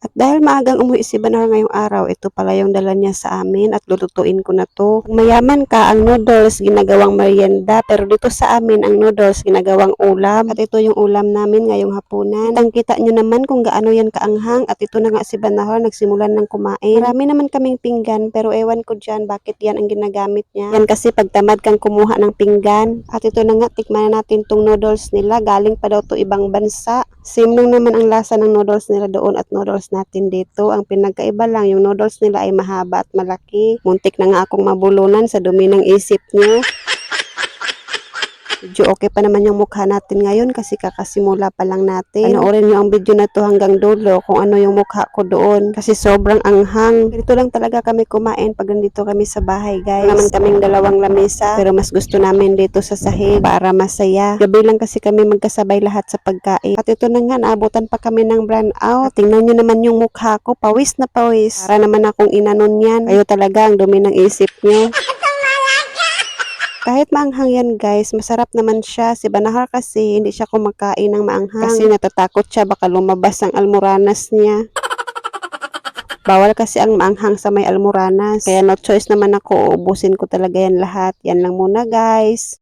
At dahil maagang umuwi si Banhar ngayong araw, ito pala yung dala niya sa amin at lulutuin ko na to. Kung mayaman ka, ang noodles ginagawang merienda, pero dito sa amin ang noodles ginagawang ulam. At ito yung ulam namin ngayong hapunan. Kitang-kita nyo naman kung gaano yan kaanghang at ito na nga si Banhar nagsimulan ng kumain. Marami naman kaming pinggan pero ewan ko dyan bakit yan ang ginagamit niya. Yan kasi pagtamad kang kumuha ng pinggan. At ito na nga, tikman na natin tong noodles nila. Galing pa daw to ibang bansa. Same lang naman ang lasa ng noodles nila doon at noodles natin dito. Ang pinagkaiba lang, yung noodles nila ay mahaba at malaki. Muntik na nga akong mabulunan sa dumi ng isip niyo. Medyo okay pa naman yung mukha natin ngayon kasi kakasimula pa lang natin. Panoorin nyo ang video na to hanggang dulo kung ano yung mukha ko doon kasi sobrang anghang. Dito lang talaga kami kumain pag nandito kami sa bahay, guys. Naman kaming dalawang lamesa pero mas gusto namin dito sa sahig para masaya. Gabi lang kasi kami magkasabay lahat sa pagkain. At ito na nga, naabutan pa kami ng brown out. At tingnan nyo naman yung mukha ko, pawis na pawis. Para naman akong inanon yan. Kayo talaga ang dumi ng isip nyo. Kahit maanghang yan, guys, masarap naman siya. Si Banhar kasi hindi siya kumakain ng maanghang. Kasi natatakot siya baka lumabas ang almoranas niya. Bawal kasi ang maanghang sa may almoranas. Kaya no choice naman ako, uubusin ko talaga yan lahat. Yan lang muna, guys.